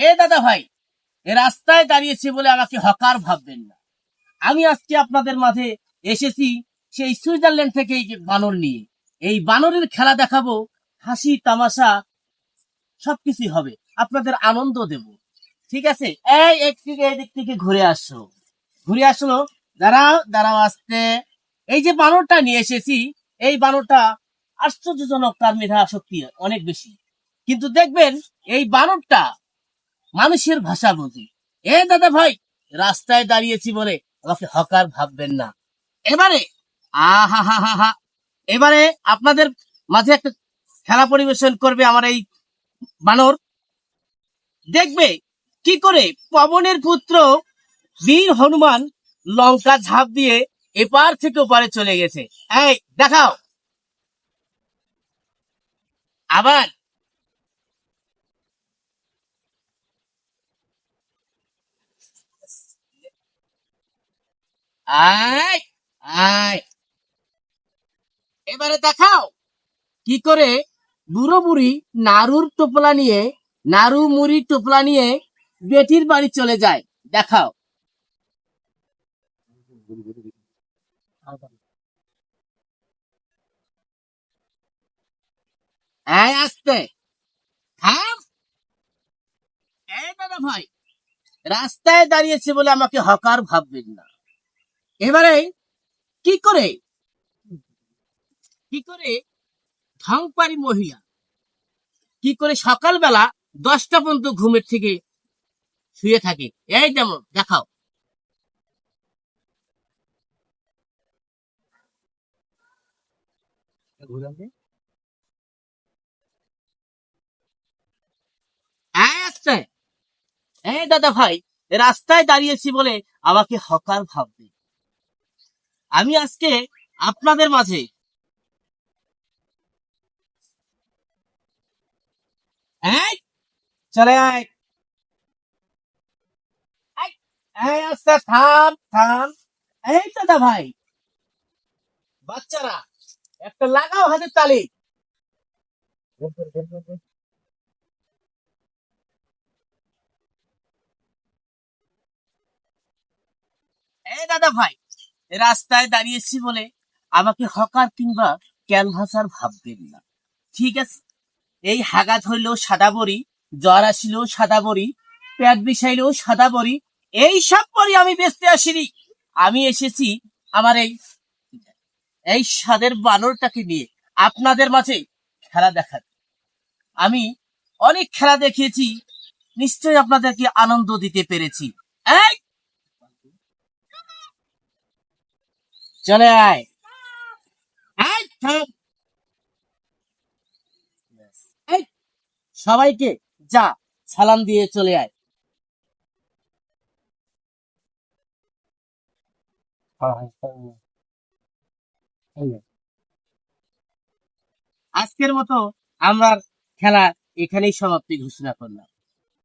এ দাদা ভাই, এ রাস্তায় দাঁড়িয়েছি বলে আমাকে হকার ভাববেন না। আমি আজকে আপনাদের মাঝে এসেছি সেই সুইজারল্যান্ড থেকে এই যে বানর নিয়ে। এই বানরের খেলা দেখাবো, হাসি তামাশা সবকিছুই হবে, আপনাদের আনন্দ দেব। ঠিক আছে, এই এদিক থেকে ঘুরে আসো, ঘুরে আসলো। দাঁড়াও দাঁড়াও আসতে। এই যে বানরটা নিয়ে এসেছি, এই বানরটা আশ্চর্যজনক, তার মেধা শক্তি অনেক বেশি। কিন্তু দেখবেন এই বানরটা মানুষের ভাষা বোঝে। এ দাদা ভাই, রাস্তায় দাঁড়িয়েছি বলে আমাকে হকার ভাববেন না। এবারে আহা হা হা হা, এবারে আপনাদের মাঝে একটা খেলা পরিবেশন করবে আমার এই বানর। দেখবে কি করে পবনের পুত্র বীর হনুমান লঙ্কা ঝাঁপ দিয়ে এপার থেকে ওপারে চলে গেছে। এই দেখাও আবার। আয় আয়, এবারে দেখাও কি করে বুড়ো বুড়ি নাড়ু মুড়ি টোপলা নিয়ে বেটির বাড়ি চলে যায়। দেখাও। এই আসতে, থাম। এই দাদা ভাই, রাস্তায় দাঁড়িয়েছে বলে আমাকে হকার ভাববেন না। এবারে কি করে কি করে ঢংপারি মহিলা কি করে সকালবেলা 10টা পর্যন্ত ঘুমের থেকে শুয়ে থাকে। এই যেমন দেখাও। এই আসছে। এই দাদা ভাই, রাস্তায় দাঁড়িয়েছি বলে আমাকে হকার ভাববে। আমি আজকে আপনাদের মাঝে এই চলে আয়। এই, এই আস্তে, থাম থাম। এই দাদা ভাই, বাচ্চারা একটা লাগাও হাতের তালি। এই দাদা ভাই, রাস্তায় দাঁড়িয়েছি বলে আমাকে হকার কিংবা ক্যানভাসার ভাববেন না। ঠিক আছে, এই হাগা ধরলেও সাদা বড়ি, জ্বর আসিলেও সাদা বড়ি, পেট বিষাইলেও সাদা বড়ি, এই সব বড়ি আমি বেচতে আসিনি। আমি এসেছি আমার এই স্বাদের বানরটাকে নিয়ে আপনাদের মাঝে খেলা দেখাতে। আমি অনেক খেলা দেখিয়েছি, নিশ্চয়ই আপনাদেরকে আনন্দ দিতে পেরেছি। এই চলে আয়। এই থাম। এই সবাইকে যা সালাম দিয়ে চলে আয়। আজকের মতো আমার খেলা এখানেই সমাপ্তি ঘোষণা করলাম।